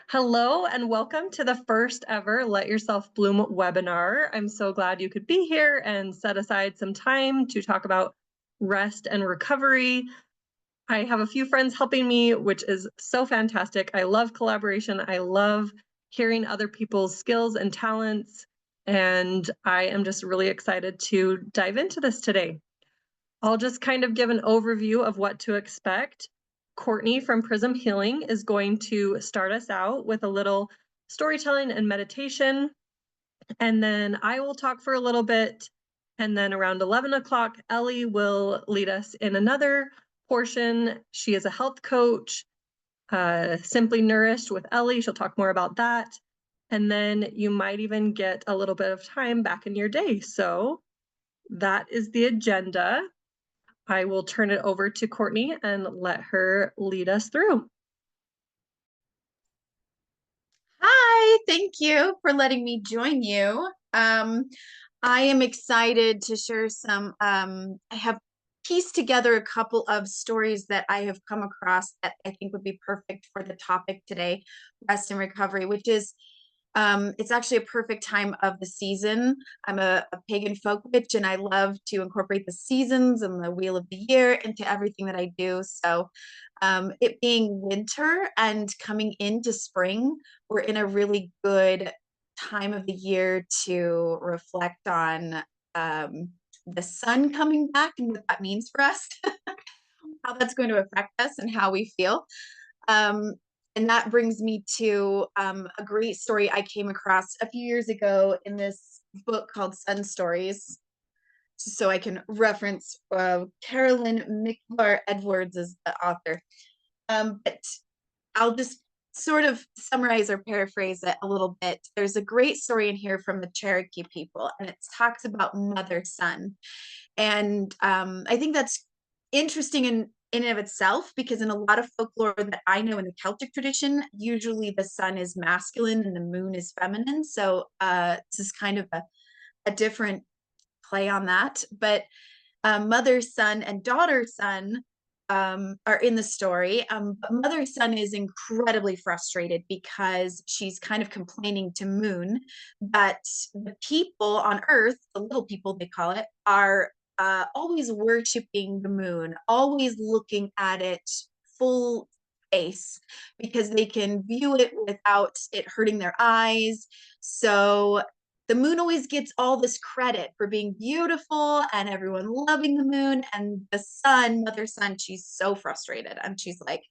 Hello and welcome to the first ever Let Yourself Bloom webinar. I'm so glad you could be here and set aside some time to talk about rest and recovery. I have a few friends helping me, which is so fantastic. I love collaboration. I love hearing other people's skills and talents, and I am just really excited to dive into this today. I'll just kind of give an overview of what to expect. Courtney from Prism Healing is going to start us out with a little storytelling and meditation. And then I will talk for a little bit. And then around 11 o'clock, Ellie will lead us in another portion. She is a health coach, Simply Nourished with Ellie. She'll talk more about that. And then you might even get a little bit of time back in your day. So that is the agenda. I will turn it over to Courtney and let her lead us through. Hi, thank you for letting me join you. I am excited to share I have pieced together a couple of stories that I have come across that I think would be perfect for the topic today, rest and recovery, which is it's actually a perfect time of the season. I'm a pagan folk witch and I love to incorporate the seasons and the wheel of the year into everything that I do. So, it being winter and coming into spring, we're in a really good time of the year to reflect on the sun coming back and what that means for us, how that's going to affect us and how we feel. Um, and that brings me to a great story I came across a few years ago in this book called Sun Stories. So I can reference Carolyn McClure Edwards as the author. But I'll just sort of summarize or paraphrase it a little bit. There's a great story in here from the Cherokee people, and it talks about mother son. And I think that's interesting in and of itself because in a lot of folklore that I know in the Celtic tradition, usually the sun is masculine and the moon is feminine. So this is kind of a different play on that. But mother son and daughter son are in the story. But mother son is incredibly frustrated because she's kind of complaining to Moon that the people on Earth, the little people they call it, are always worshiping the moon, always looking at it full face because they can view it without it hurting their eyes. So the moon always gets all this credit for being beautiful and everyone loving the moon. And the sun, mother sun, she's so frustrated. And she's like,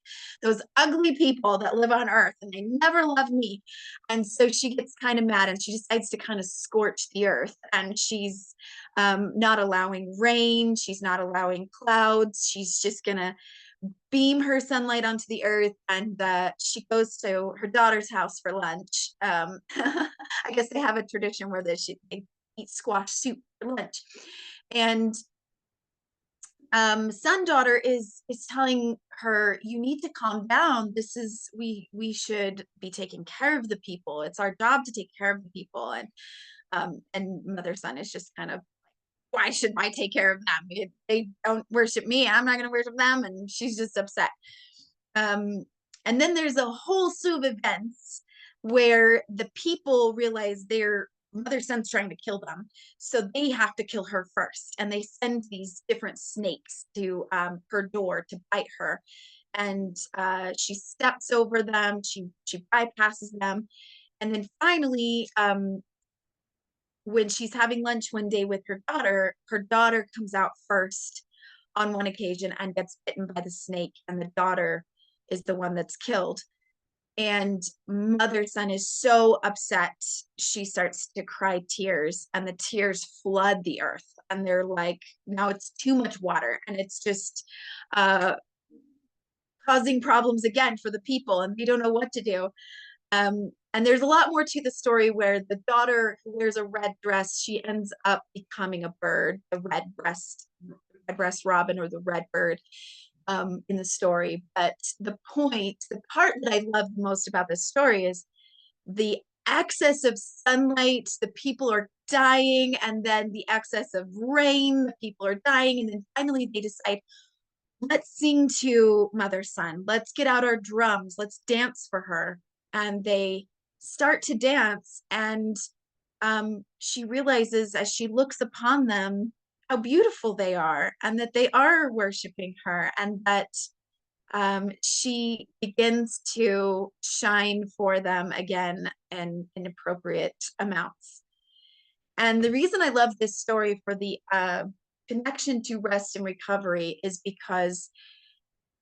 those ugly people that live on Earth and they never love me. And so she gets kind of mad and she decides to kind of scorch the earth. And she's not allowing rain. She's not allowing clouds. She's just going to beam her sunlight onto the earth, and she goes to her daughter's house for lunch. I guess they have a tradition where they eat squash soup for lunch, and son daughter is telling her, you need to calm down. This is we should be taking care of the people. It's our job to take care of the people. And mother son is just kind of, why should I take care of them? They don't worship me. I'm not going to worship them. And she's just upset. Um, and then there's a whole slew of events where the people realize their mother son's trying to kill them. So they have to kill her first. And they send these different snakes to her door to bite her. And she steps over them, she bypasses them. And then finally, when she's having lunch one day with her daughter comes out first on one occasion and gets bitten by the snake, and the daughter is the one that's killed. And mother son is so upset, she starts to cry tears, and the tears flood the earth. And they're like, now it's too much water, and it's just uh, causing problems again for the people, and they don't know what to do. And there's a lot more to the story where the daughter who wears a red dress, she ends up becoming a bird, the red breast robin or the red bird in the story. But the part that I love most about this story is the excess of sunlight, the people are dying, and then the excess of rain, the people are dying, and then finally they decide, let's sing to mother sun, let's get out our drums, let's dance for her. and they start to dance. And she realizes as she looks upon them how beautiful they are and that they are worshiping her, and that she begins to shine for them again in appropriate amounts. And the reason I love this story for the connection to rest and recovery is because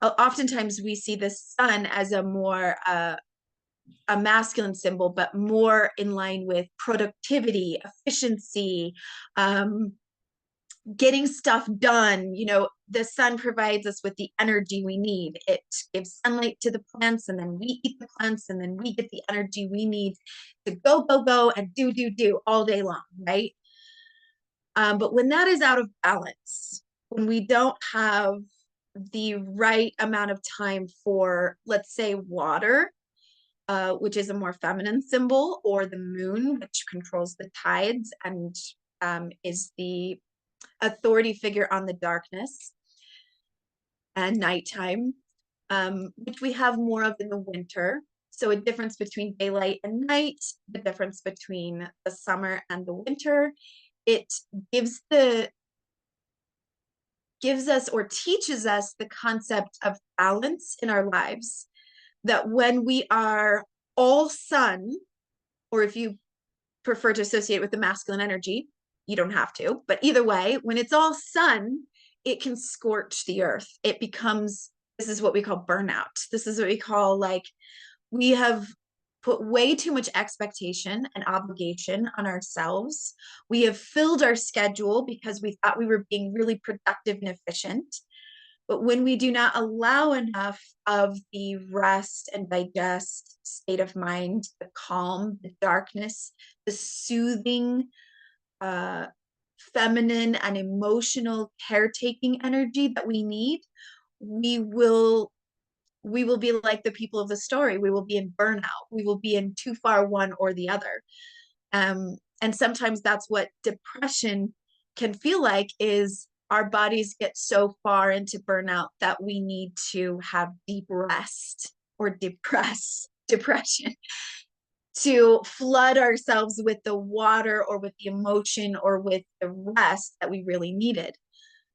oftentimes we see the sun as a masculine symbol, but more in line with productivity, efficiency, um, getting stuff done. You know, the sun provides us with the energy we need. It gives sunlight to the plants, and then we eat the plants, and then we get the energy we need to go, go, go, and do all day long, right? But when that is out of balance, when we don't have the right amount of time for, let's say, water, which is a more feminine symbol, or the moon, which controls the tides and is the authority figure on the darkness and nighttime, which we have more of in the winter. So a difference between daylight and night, the difference between the summer and the winter. It gives us or teaches us the concept of balance in our lives, that when we are all sun, or if you prefer to associate with the masculine energy, you don't have to, but either way, when it's all sun, it can scorch the earth. It becomes, this is what we call burnout. This is what we call, like, we have put way too much expectation and obligation on ourselves. We have filled our schedule because we thought we were being really productive and efficient. But when we do not allow enough of the rest and digest state of mind, the calm, the darkness, the soothing, uh, feminine and emotional caretaking energy that we need, we will be like the people of the story. We will be in burnout. We will be in too far one or the other. And sometimes that's what depression can feel like, is our bodies get so far into burnout that we need to have deep rest, or depression, to flood ourselves with the water or with the emotion or with the rest that we really needed.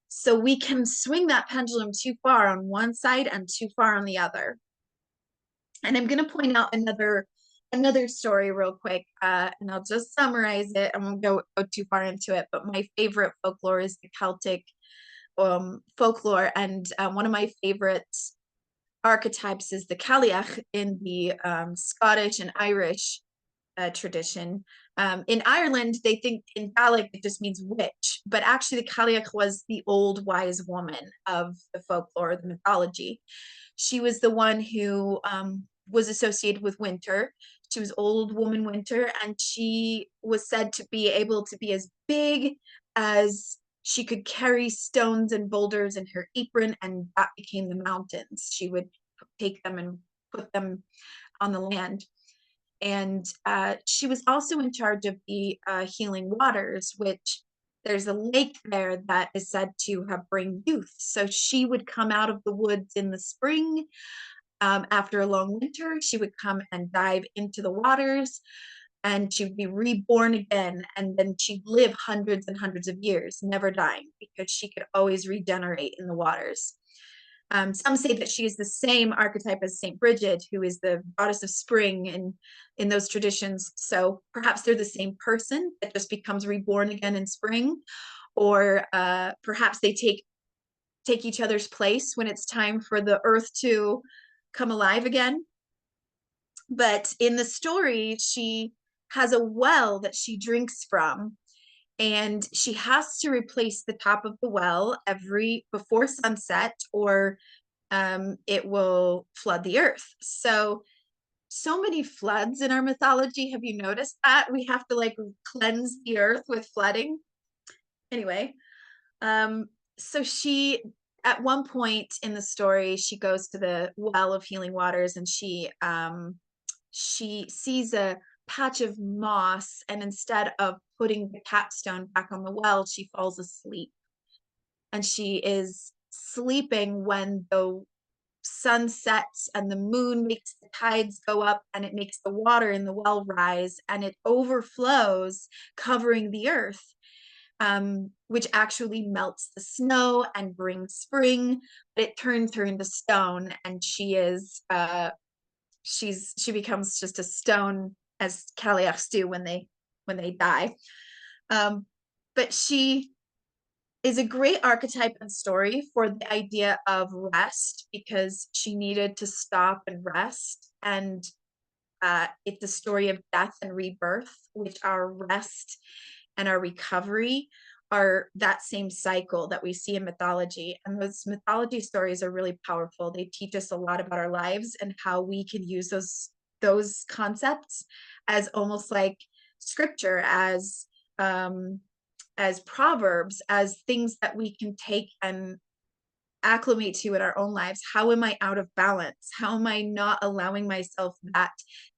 So we can swing that pendulum too far on one side and too far on the other. And I'm going to point out another story real quick, and I'll just summarize it. I won't go too far into it, but my favorite folklore is the Celtic folklore, and one of my favorite archetypes is the Cailleach in the Scottish and Irish tradition. In Ireland, they think in Gaelic it just means witch, but actually the Cailleach was the old wise woman of the folklore, the mythology. She was the one who was associated with winter. She was old woman winter, and she was said to be able to be as big as she could carry stones and boulders in her apron, and that became the mountains. She would take them and put them on the land. And she was also in charge of the healing waters, which there's a lake there that is said to have bring youth. So she would come out of the woods in the spring. After a long winter, she would come and dive into the waters, and she would be reborn again. And then she'd live hundreds and hundreds of years, never dying, because she could always regenerate in the waters. Some say that she is the same archetype as Saint Bridget, who is the goddess of spring in those traditions. So perhaps they're the same person that just becomes reborn again in spring, or perhaps they take each other's place when it's time for the earth to come alive again. But in the story, she has a well that she drinks from, and she has to replace the top of the well before sunset, or it will flood the earth. So many floods in our mythology. Have you noticed that we have to like cleanse the earth with flooding? Anyway, so she, at one point in the story, she goes to the well of healing waters, and she sees a patch of moss, and instead of putting the capstone back on the well, she falls asleep. And she is sleeping when the sun sets and the moon makes the tides go up, and it makes the water in the well rise, and it overflows, covering the earth, which actually melts the snow and brings spring. But it turns her into stone, and she becomes just a stone, as Caliachs do when they die. But she is a great archetype and story for the idea of rest, because she needed to stop and rest. And it's a story of death and rebirth, which our rest and our recovery are that same cycle that we see in mythology. And those mythology stories are really powerful. They teach us a lot about our lives and how we can use those concepts as almost like scripture, as proverbs, as things that we can take and acclimate to in our own lives. How am I out of balance? How am I not allowing myself that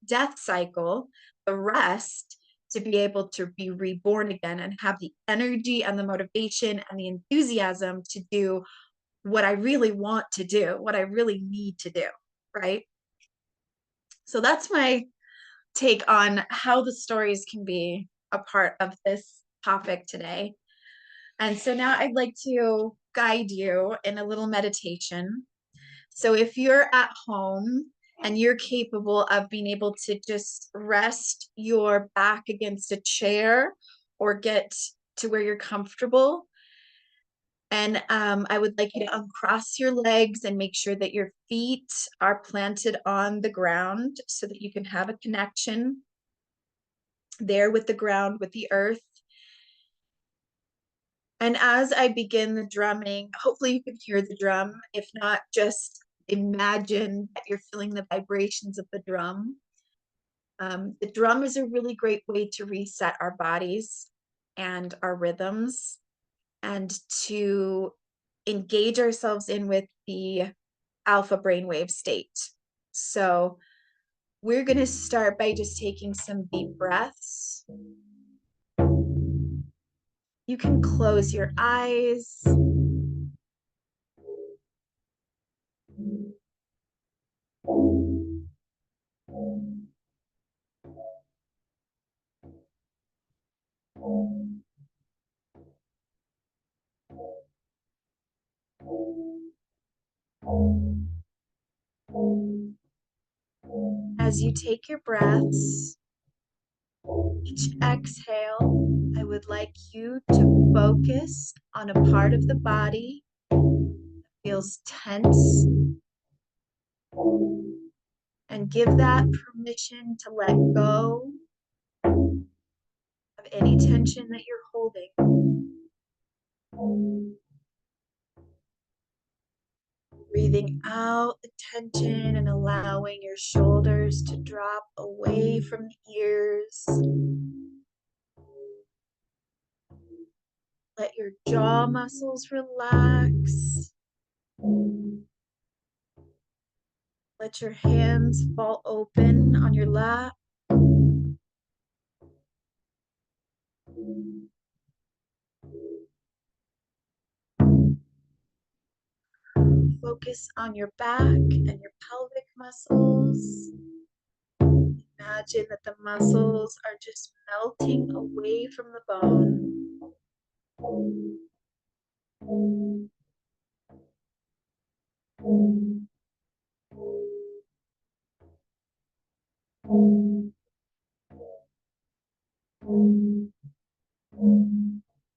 death cycle, the rest, to be able to be reborn again and have the energy and the motivation and the enthusiasm to do what I really want to do, what I really need to do, right? So that's my take on how the stories can be a part of this topic today. And so now I'd like to guide you in a little meditation. So if you're at home and you're capable of being able to just rest your back against a chair or get to where you're comfortable, and I would like you to uncross your legs and make sure that your feet are planted on the ground so that you can have a connection there with the ground, with the earth. And as I begin the drumming, hopefully you can hear the drum. If not, just imagine that you're feeling the vibrations of the drum. The drum is a really great way to reset our bodies and our rhythms, and to engage ourselves in with the alpha brainwave state. So we're going to start by just taking some deep breaths. You can close your eyes. As you take your breaths, each exhale, I would like you to focus on a part of the body that feels tense, and give that permission to let go of any tension that you're holding. Breathing out the tension and allowing your shoulders to drop away from the ears. Let your jaw muscles relax. Let your hands fall open on your lap. Focus on your back and your pelvic muscles. Imagine that the muscles are just melting away from the bone.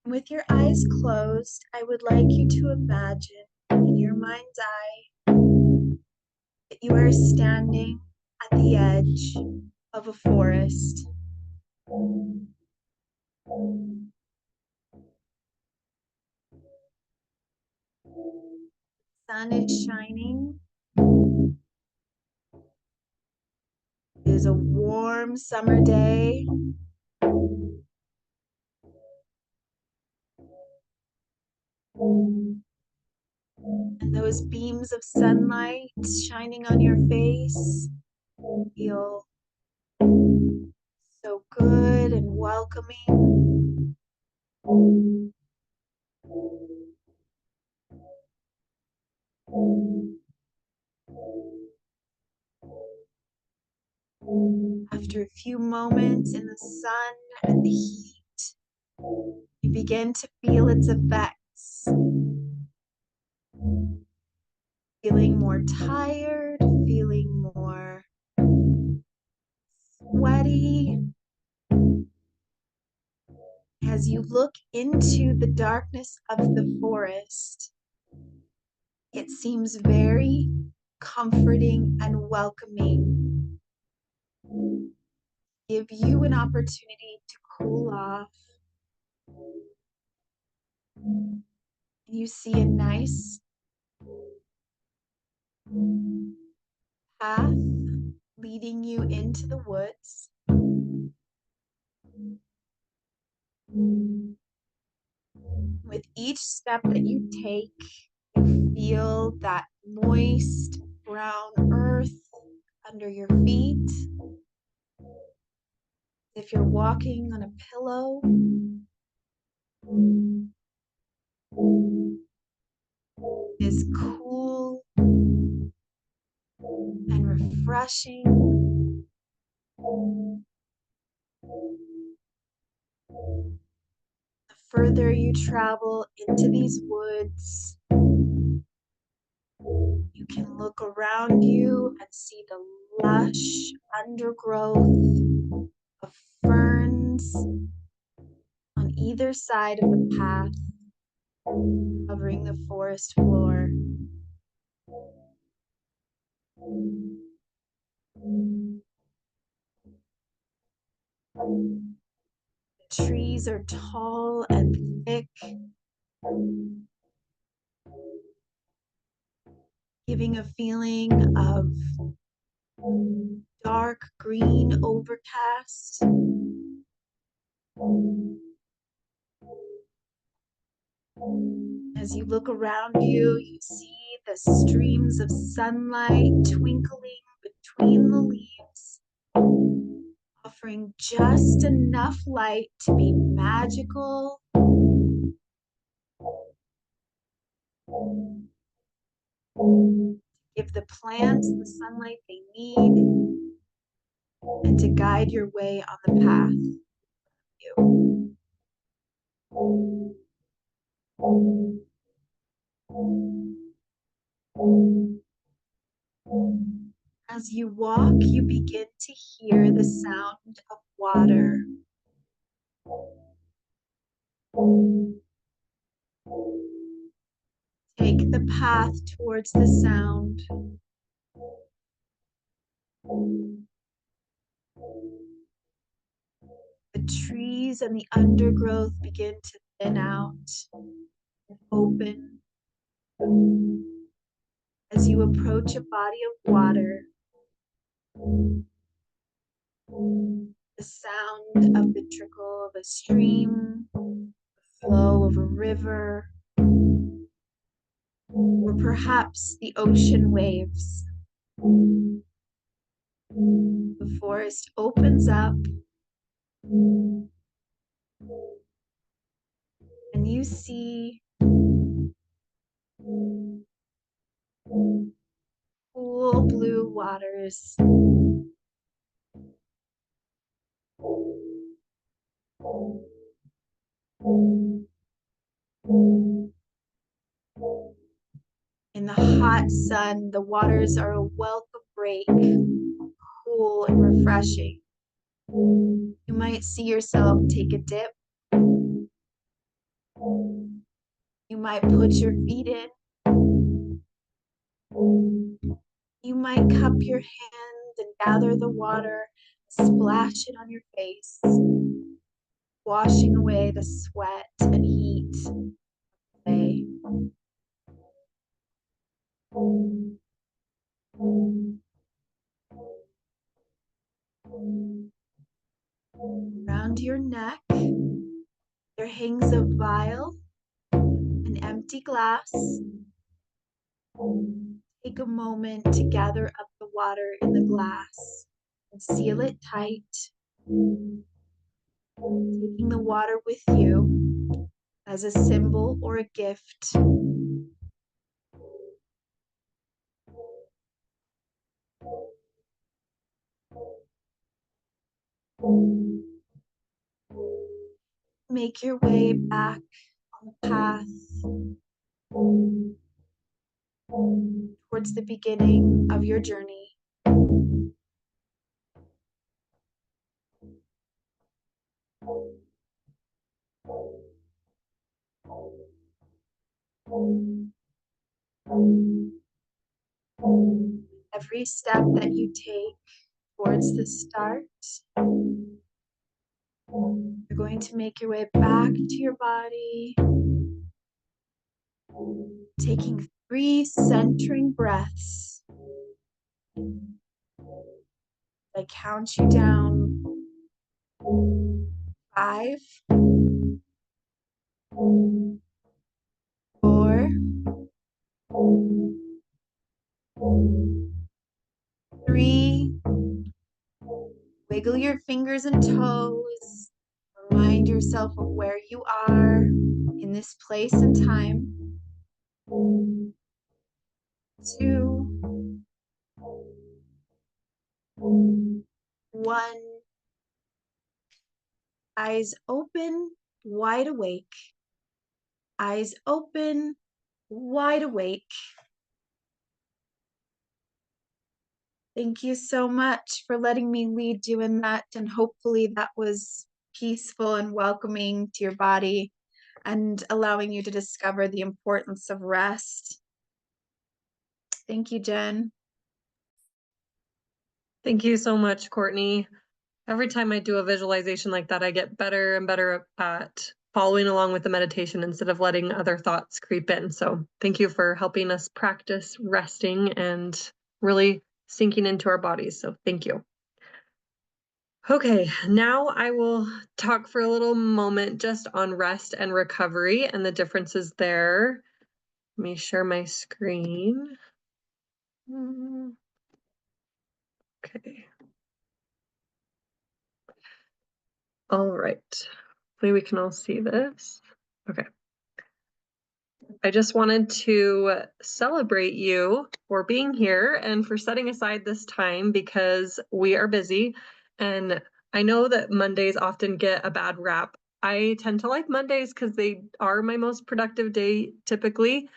With your eyes closed, I would like you to imagine in your mind's eye that you are standing at the edge of a forest. The sun is shining. It is a warm summer day. And those beams of sunlight shining on your face feel so good and welcoming. After a few moments in the sun and the heat, you begin to feel its effects. Feeling more tired, feeling more sweaty. As you look into the darkness of the forest, it seems very comforting and welcoming. Give you an opportunity to cool off. You see a nice path leading you into the woods. With each step that you take, you feel that moist brown earth under your feet. If you're walking on a pillow, is cool and refreshing. The further you travel into these woods, you can look around you and see the lush undergrowth of ferns on either side of the path, covering the forest floor. The trees are tall and thick, giving a feeling of dark green overcast. As you look around you, you see the streams of sunlight twinkling between the leaves, offering just enough light to be magical. Give the plants the sunlight they need and to guide your way on the path. As you walk, you begin to hear the sound of water. Take the path towards the sound. The trees and the undergrowth begin to thin out and open. As you approach a body of water, the sound of the trickle of a stream, the flow of a river, or perhaps the ocean waves. The forest opens up, and you see cool blue waters. In the hot sun, the waters are a welcome break, cool and refreshing. You might see yourself take a dip. You might put your feet in. You might cup your hand and gather the water, splash it on your face, washing away the sweat and heat. Around your neck, there hangs a vial, an empty glass. Take a moment to gather up the water in the glass and seal it tight, taking the water with you as a symbol or a gift. Make your way back on the path towards the beginning of your journey. Every step that you take towards the start, you're going to make your way back to your body, taking 3 centering breaths. I count you down. 5, 4, 3. Wiggle your fingers and toes. Remind yourself of where you are in this place and time. 2, 1. Eyes open, wide awake. Eyes open, wide awake. Thank you so much for letting me lead you in that, and hopefully that was peaceful and welcoming to your body and allowing you to discover the importance of rest. Thank you, Jen. Thank you so much, Courtney. Every time I do a visualization like that, I get better and better at following along with the meditation instead of letting other thoughts creep in. So thank you for helping us practice resting and really sinking into our bodies. So thank you. Okay, now I will talk for a little moment just on rest and recovery and the differences there. Let me share my screen. Okay. All right. Hopefully we can all see this. Okay. I just wanted to celebrate you for being here and for setting aside this time because we are busy. And I know that Mondays often get a bad rap. I tend to like Mondays because they are my most productive day typically,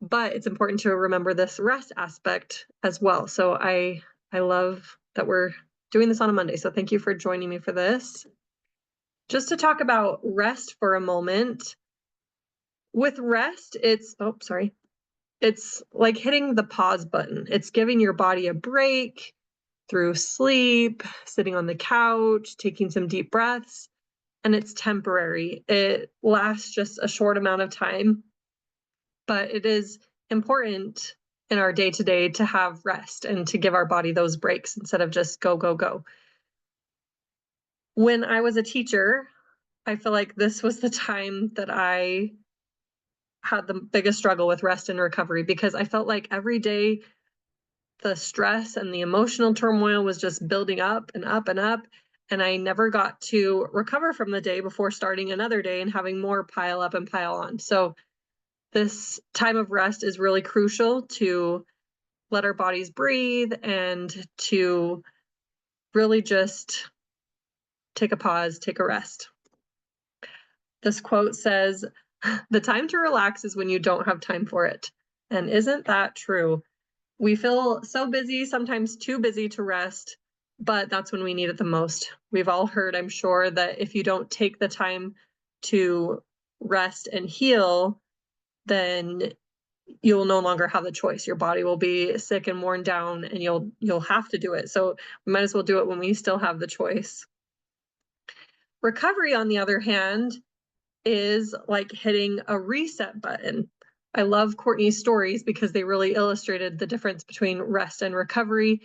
but it's important to remember this rest aspect as well. So I love that we're doing this on a Monday. So thank you for joining me for this. Just to talk about rest for a moment. With rest, it's like hitting the pause button. It's giving your body a break through sleep, sitting on the couch, taking some deep breaths, and it's temporary. It lasts just a short amount of time, but it is important in our day-to-day to have rest and to give our body those breaks instead of just go, go, go. When I was a teacher, I feel like this was the time that I had the biggest struggle with rest and recovery because I felt like every day the stress and the emotional turmoil was just building up and up and up. And I never got to recover from the day before starting another day and having more pile up and pile on. So this time of rest is really crucial to let our bodies breathe and to really just take a pause, take a rest. This quote says, "The time to relax is when you don't have time for it." And isn't that true? We feel so busy, sometimes too busy to rest, but that's when we need it the most. We've all heard, I'm sure, that if you don't take the time to rest and heal, then you'll no longer have the choice. Your body will be sick and worn down and you'll have to do it. So we might as well do it when we still have the choice. Recovery, on the other hand, is like hitting a reset button. I love Courtney's stories because they really illustrated the difference between rest and recovery,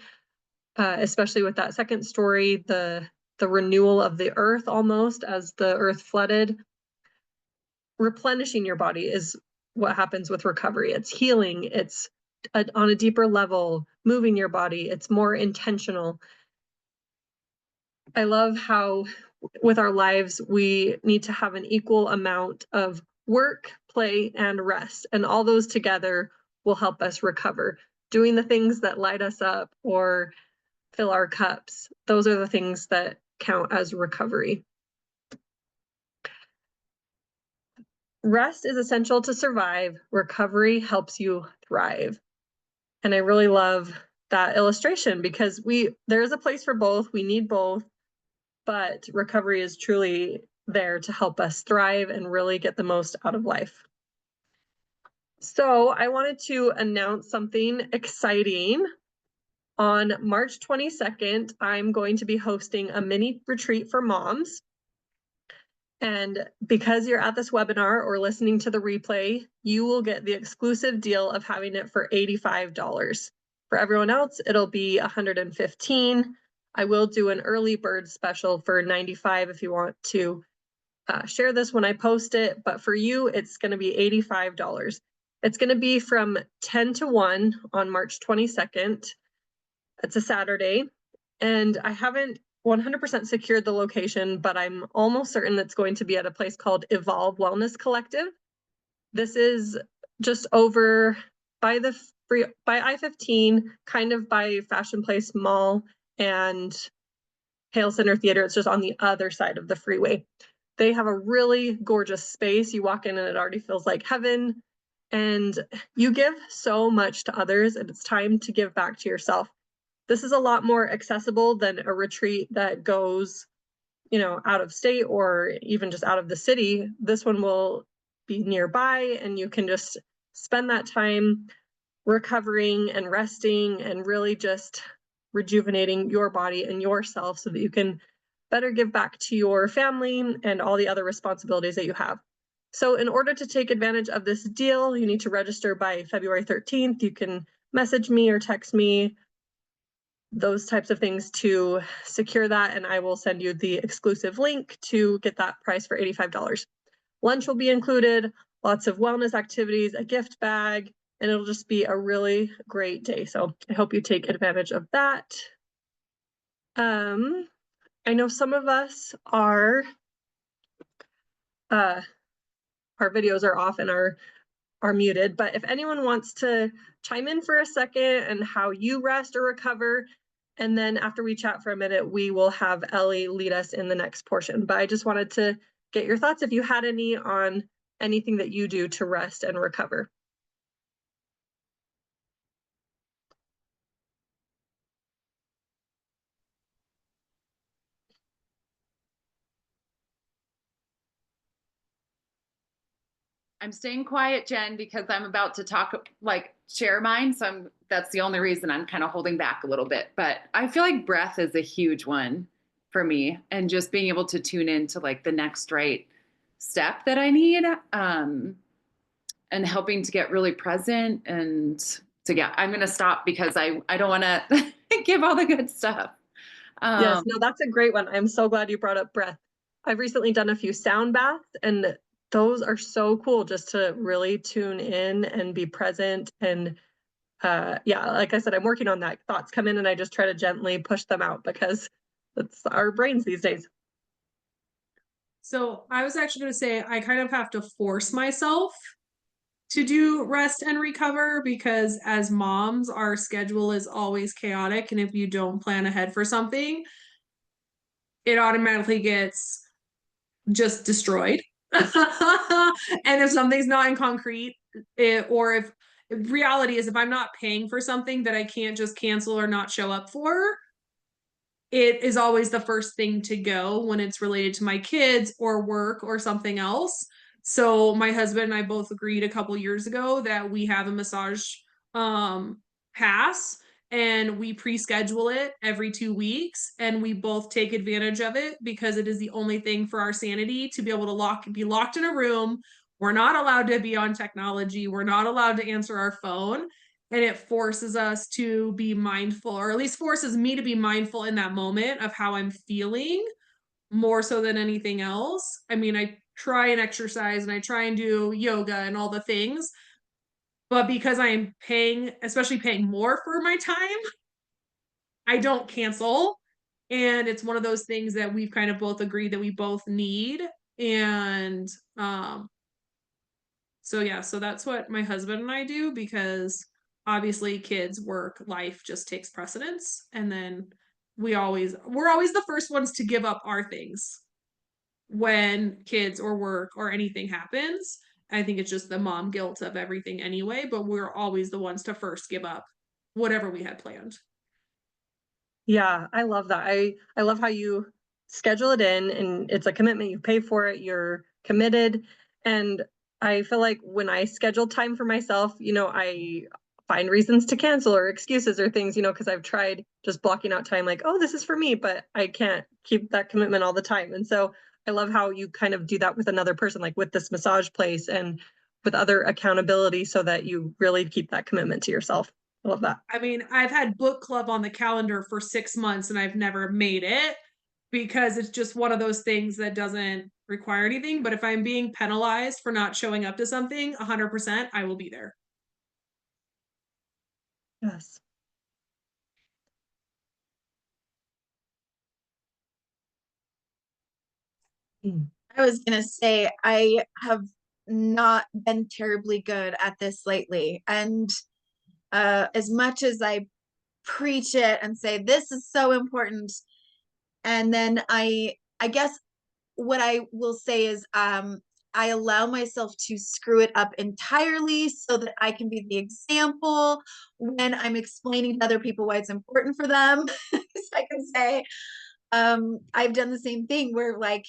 especially with that second story, the renewal of the earth almost as the earth flooded. Replenishing your body is what happens with recovery. It's healing, it's on a deeper level, moving your body, it's more intentional. I love how with our lives, we need to have an equal amount of work, play, and rest. And all those together will help us recover. Doing the things that light us up or fill our cups, those are the things that count as recovery. Rest is essential to survive. Recovery helps you thrive. And I really love that illustration because there is a place for both. We need both, but recovery is truly there to help us thrive and really get the most out of life. So I wanted to announce something exciting. On March 22nd, I'm going to be hosting a mini retreat for moms. And because you're at this webinar or listening to the replay, you will get the exclusive deal of having it for $85. For everyone else, it'll be $115. I will do an early bird special for $95 if you want to share this when I post it, but for you, it's going to be $85. It's going to be from 10 to 1 on March 22nd. It's a Saturday, and I haven't 100% secured the location, but I'm almost certain it's going to be at a place called Evolve Wellness Collective. This is just over by I-15, kind of by Fashion Place Mall and Hale Center Theater. It's just on the other side of the freeway. They have a really gorgeous space. You walk in and it already feels like heaven. And you give so much to others, and it's time to give back to yourself. This is a lot more accessible than a retreat that goes, out of state or even just out of the city. This one will be nearby, and you can just spend that time recovering and resting and really just rejuvenating your body and yourself so that you can better give back to your family and all the other responsibilities that you have. So in order to take advantage of this deal, you need to register by February 13th. You can message me or text me those types of things to secure that, and I will send you the exclusive link to get that price for $85. Lunch will be included, lots of wellness activities, a gift bag, and it'll just be a really great day. So I hope you take advantage of that. I know some of us our videos are off and are muted, but if anyone wants to chime in for a second and how you rest or recover, and then after we chat for a minute, we will have Ellie lead us in the next portion. But I just wanted to get your thoughts if you had any on anything that you do to rest and recover. I'm staying quiet, Jen, because I'm about to share mine. So that's the only reason I'm kind of holding back a little bit. But I feel like breath is a huge one for me, and just being able to tune into the next right step that I need, and helping to get really present. And so, yeah, I'm going to stop because I don't want to give all the good stuff. Yes, no, that's a great one. I'm so glad you brought up breath. I've recently done a few sound baths, and those are so cool just to really tune in and be present. And yeah, like I said, I'm working on that. Thoughts come in and I just try to gently push them out because that's our brains these days. So I was actually going to say I kind of have to force myself to do rest and recover because as moms, our schedule is always chaotic. And if you don't plan ahead for something, it automatically gets just destroyed. And if something's not in concrete, or if reality is if I'm not paying for something that I can't just cancel or not show up for, it is always the first thing to go when it's related to my kids or work or something else. So my husband and I both agreed a couple years ago that we have a massage pass, and we pre-schedule it every 2 weeks, and we both take advantage of it because it is the only thing for our sanity to be able to be locked in a room. We're not allowed to be on technology. We're not allowed to answer our phone. And it forces us to be mindful, or at least forces me to be mindful in that moment of how I'm feeling more so than anything else. I mean, I try and exercise and I try and do yoga and all the things, but because I'm paying, especially paying more for my time, I don't cancel. And it's one of those things that we've kind of both agreed that we both need. And so yeah, so that's what my husband and I do, because obviously kids, work, life just takes precedence, and then we're always the first ones to give up our things when kids or work or anything happens. I think it's just the mom guilt of everything anyway, but we're always the ones to first give up whatever we had planned. Yeah, I love that. I love how you schedule it in and it's a commitment. You pay for it, you're committed. And I feel like when I schedule time for myself, I find reasons to cancel or excuses or things, because I've tried just blocking out time like, oh, this is for me, but I can't keep that commitment all the time. And so I love how you kind of do that with another person, like with this massage place and with other accountability so that you really keep that commitment to yourself. I love that. I mean, I've had book club on the calendar for 6 months and I've never made it because it's just one of those things that doesn't require anything. But if I'm being penalized for not showing up to something, 100%, I will be there. Yes. I was gonna say I have not been terribly good at this lately. And as much as I preach it and say this is so important, and then I guess what I will say is I allow myself to screw it up entirely so that I can be the example when I'm explaining to other people why it's important for them. So I can say, I've done the same thing where like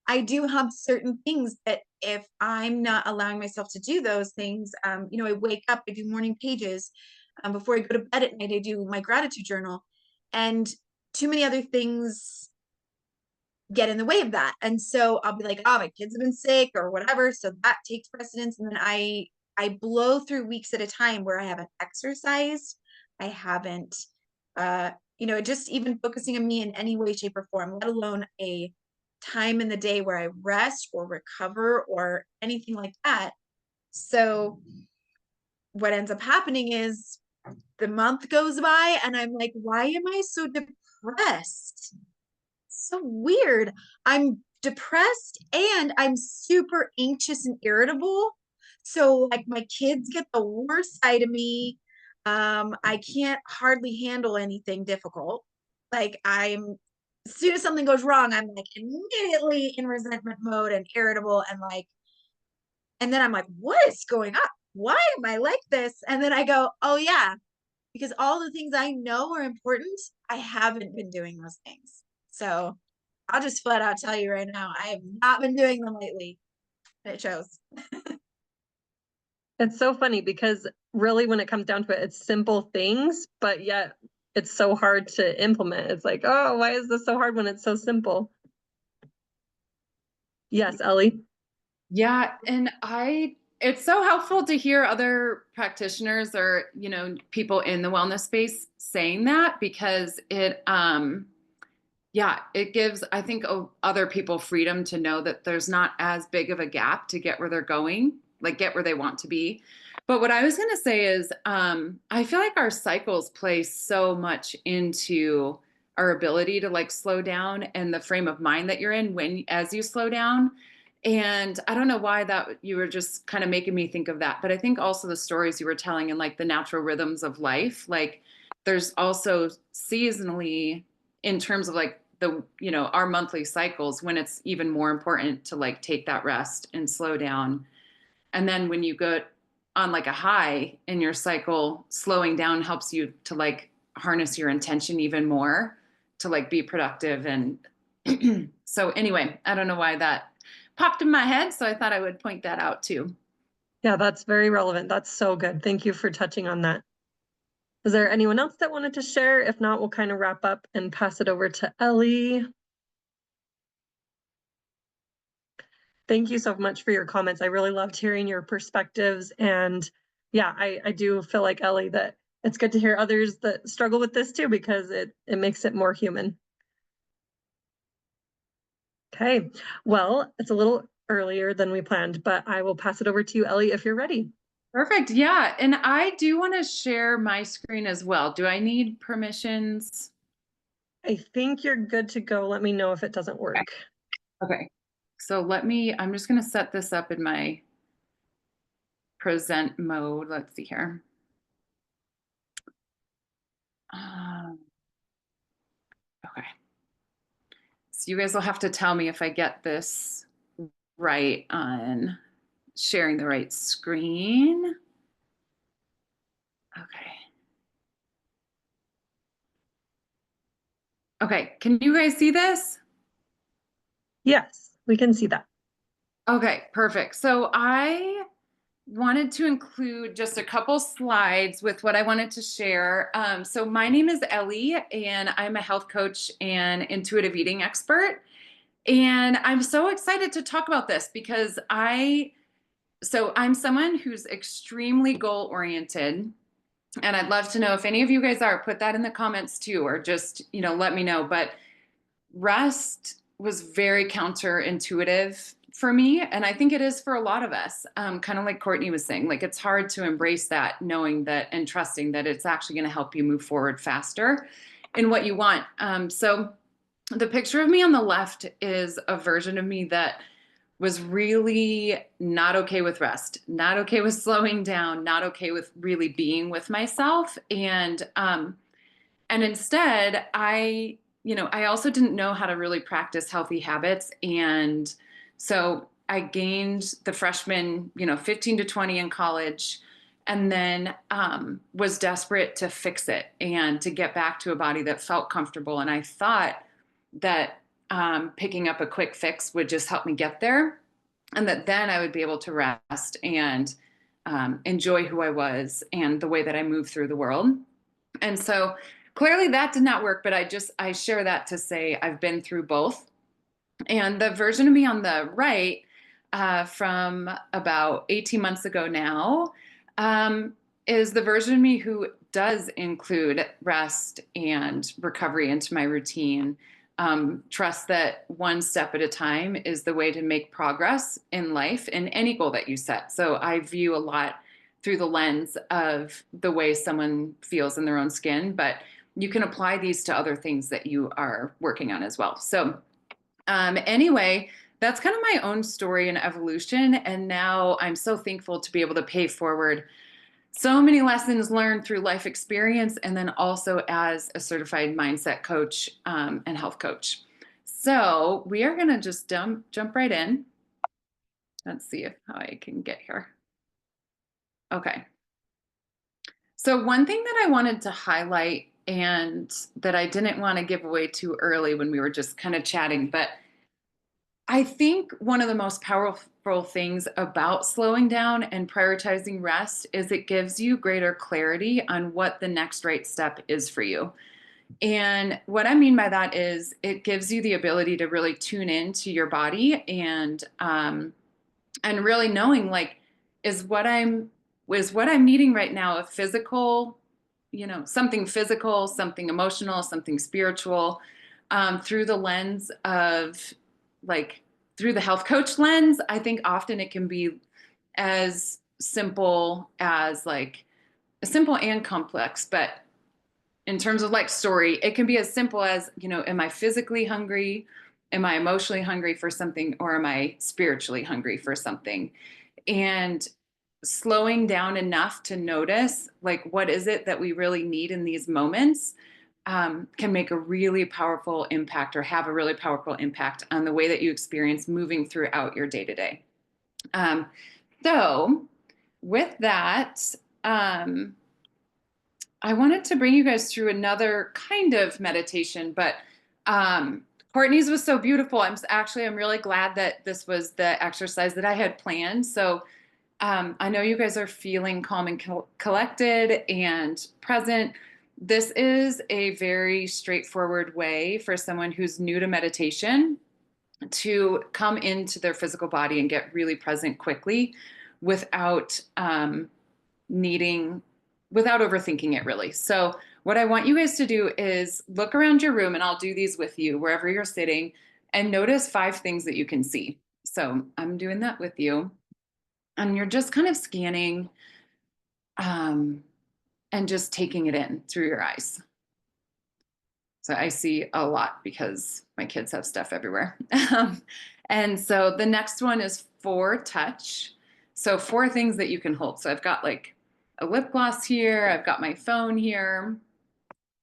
I do have certain things that if I'm not allowing myself to do those things, I wake up, I do morning pages. Before I go to bed at night, I do my gratitude journal. And too many other things get in the way of that. And so I'll be like, oh, my kids have been sick or whatever. So that takes precedence. And then I blow through weeks at a time where I haven't exercised. I haven't just even focusing on me in any way, shape, or form, let alone a time in the day where I rest or recover or anything like that. So what ends up happening is the month goes by and I'm like, why am I so depressed? So weird. I'm depressed and I'm super anxious and irritable. So like my kids get the worst side of me. I can't hardly handle anything difficult. Like as soon as something goes wrong, I'm like immediately in resentment mode and irritable and then I'm like, what is going on? Why am I like this? And then I go, oh yeah, because all the things I know are important, I haven't been doing those things. So I'll just flat out tell you right now, I have not been doing them lately. And it shows. It's so funny because really when it comes down to it, it's simple things, but yet it's so hard to implement. It's like, oh, why is this so hard when it's so simple? Yes, Ellie. Yeah, and it's so helpful to hear other practitioners or, people in the wellness space saying that because it gives, I think, other people freedom to know that there's not as big of a gap to get where they're going, like get where they want to be. But what I was going to say is, I feel like our cycles play so much into our ability to like slow down and the frame of mind that you're in as you slow down. And I don't know why that you were just kind of making me think of that, but I think also the stories you were telling and like the natural rhythms of life, like there's also seasonally in terms of like our monthly cycles when it's even more important to like take that rest and slow down. And then when you go on like a high in your cycle, slowing down helps you to like harness your intention even more to like be productive. And so anyway, I don't know why that popped in my head. So I thought I would point that out too. Yeah, that's very relevant. That's so good. Thank you for touching on that. Is there anyone else that wanted to share? If not, we'll kind of wrap up and pass it over to Ellie. Thank you so much for your comments. I really loved hearing your perspectives. And yeah, I do feel like Ellie that it's good to hear others that struggle with this too, because it makes it more human. Okay, well, it's a little earlier than we planned, but I will pass it over to you, Ellie, if you're ready. Perfect. Yeah. And I do want to share my screen as well. Do I need permissions? I think you're good to go. Let me know if it doesn't work. Okay. So I'm just going to set this up in my present mode. Let's see here. So you guys will have to tell me if I get this right on sharing the right screen. Okay. Okay, can you guys see this? Yes, we can see that. Okay, perfect. So I wanted to include just a couple slides with what I wanted to share. So my name is Ellie, and I'm a health coach and intuitive eating expert. And I'm so excited to talk about this because I'm someone who's extremely goal oriented. And I'd love to know if any of you guys are, put that in the comments too, or just, let me know. But rest was very counterintuitive for me. And I think it is for a lot of us, kind of like Courtney was saying, like it's hard to embrace that, knowing that and trusting that it's actually going to help you move forward faster in what you want. So the picture of me on the left is a version of me that was really not okay with rest, not okay with slowing down, not okay with really being with myself. And instead, I also didn't know how to really practice healthy habits. And so I gained the freshman, 15 to 20 in college, and then was desperate to fix it and to get back to a body that felt comfortable. And I thought that picking up a quick fix would just help me get there, and that then I would be able to rest and enjoy who I was and the way that I moved through the world. And so clearly that did not work, but I share that to say I've been through both. And the version of me on the right from about 18 months ago now is the version of me who does include rest and recovery into my routine. Trust that one step at a time is the way to make progress in life in any goal that you set. So I view a lot through the lens of the way someone feels in their own skin, but you can apply these to other things that you are working on as well. So anyway, that's kind of my own story and evolution. And now I'm so thankful to be able to pay forward so many lessons learned through life experience, and then also as a certified mindset coach and health coach. So we are going to just jump right in. Let's see how I can get here. Okay. So one thing that I wanted to highlight, and that I didn't want to give away too early when we were just kind of chatting, but I think one of the most powerful things about slowing down and prioritizing rest is it gives you greater clarity on what the next right step is for you. And what I mean by that is it gives you the ability to really tune into your body and really knowing, like, is what I'm needing right now a physical, something physical, something emotional, something spiritual, through the lens of, like, through the health coach lens. I think often it can be as simple as, like, simple and complex, but in terms of, like, story, it can be as simple as, am I physically hungry? Am I emotionally hungry for something? Or am I spiritually hungry for something? And slowing down enough to notice, like, what is it that we really need in these moments, can make a really powerful impact, or have a really powerful impact on the way that you experience moving throughout your day to day. So with that, I wanted to bring you guys through another kind of meditation, but Courtney's was so beautiful. I'm really glad that this was the exercise that I had planned. So I know you guys are feeling calm and collected and present. This is a very straightforward way for someone who's new to meditation to come into their physical body and get really present quickly without without overthinking it, really. So what I want you guys to do is look around your room, and I'll do these with you wherever you're sitting, and notice 5 things that you can see. So I'm doing that with you. And you're just kind of scanning and just taking it in through your eyes. So I see a lot because my kids have stuff everywhere. And so the next one is 4 touch. So 4 things that you can hold. So I've got, like, a lip gloss here. I've got my phone here.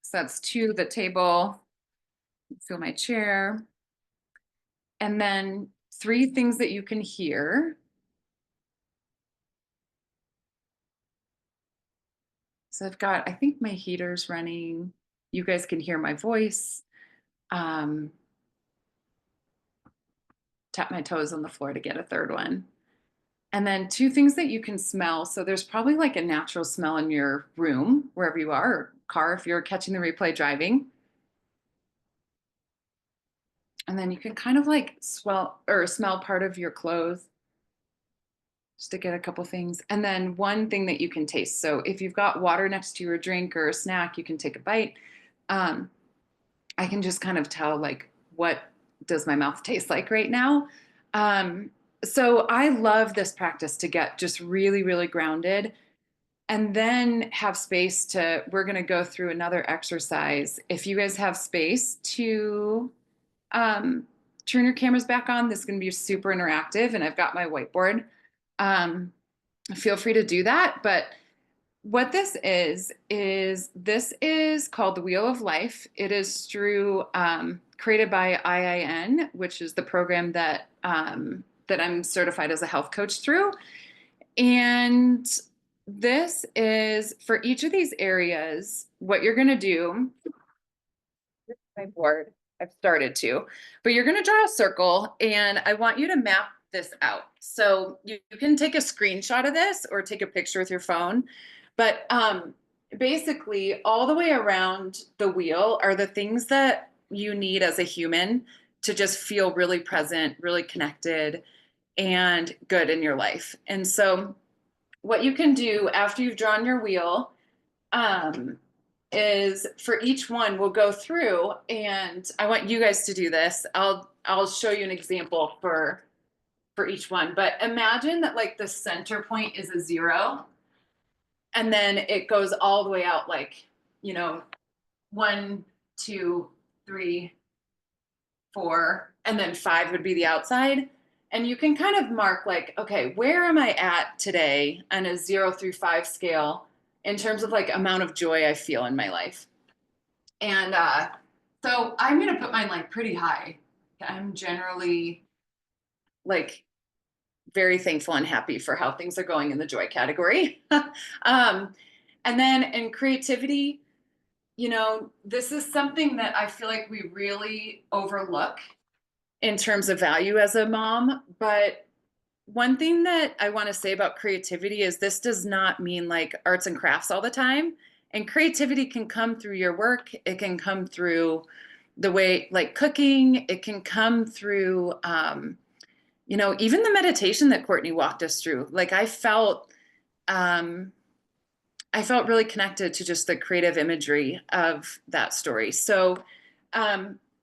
So that's 2, the table. Feel my chair. And then 3 things that you can hear. So I've got, I think my heater's running. You guys can hear my voice. Tap my toes on the floor to get a 3rd one. And then 2 things that you can smell. So there's probably like a natural smell in your room, wherever you are, or car if you're catching the replay driving. And then you can kind of like smell part of your clothes just to get a couple things. And then 1 thing that you can taste. So if you've got water next to your drink or a snack, you can take a bite. I can just kind of tell like, what does my mouth taste like right now? So I love this practice to get just really, really grounded, and then have space to, we're going to go through another exercise. If you guys have space to turn your cameras back on, this is going to be super interactive, and I've got my whiteboard. Feel free to do that. But what this is this is called the Wheel of Life. It is through created by IIN, which is the program that that I'm certified as a health coach through. And this is for each of these areas, what you're going to do. My board, I've started to, but you're going to draw a circle, and I want you to map this out. So you can take a screenshot of this or take a picture with your phone, but basically all the way around the wheel are the things that you need as a human to just feel really present, really connected, and good in your life. And so what you can do after you've drawn your wheel is for each one we'll go through, and I want you guys to do this. I'll show you an example for each one, but imagine that like the center point is a 0, and then it goes all the way out, like, 1, 2, 3, 4, and then 5 would be the outside. And you can kind of mark like, okay, where am I at today on a 0 through 5 scale in terms of like amount of joy I feel in my life. And so I'm going to put mine like pretty high. I'm generally like very thankful and happy for how things are going in the joy category. And then in creativity, this is something that I feel like we really overlook in terms of value as a mom. But one thing that I want to say about creativity is this does not mean like arts and crafts all the time. And creativity can come through your work. It can come through the way like cooking. It can come through, even the meditation that Courtney walked us through. Like I felt really connected to just the creative imagery of that story. So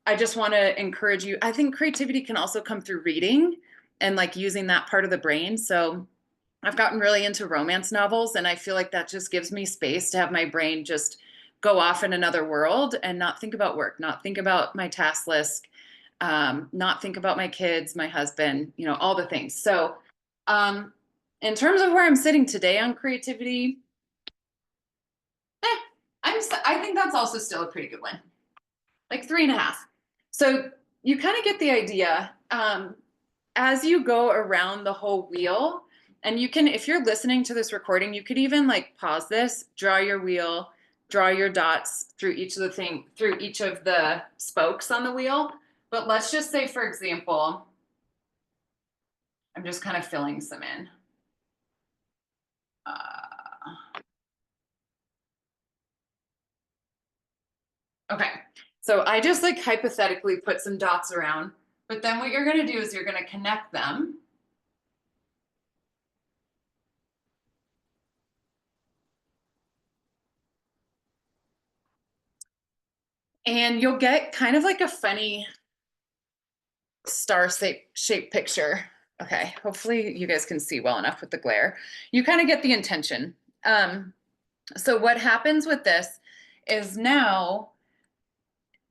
I just want to encourage you. I think creativity can also come through reading and like using that part of the brain. So I've gotten really into romance novels, and I feel like that just gives me space to have my brain just go off in another world and not think about work, not think about my task list, not think about my kids, my husband, all the things. So in terms of where I'm sitting today on creativity, I think that's also still a pretty good one, like 3.5. So you kind of get the idea. As you go around the whole wheel, and you can, if you're listening to this recording, you could even like pause this, draw your wheel, draw your dots through each of the spokes on the wheel. But let's just say, for example, I'm just kind of filling some in. Okay, so I just like hypothetically put some dots around, but then what you're going to do is you're going to connect them. And you'll get kind of like a funny star-shaped picture. Okay, hopefully you guys can see well enough with the glare. You kind of get the intention. So what happens with this is now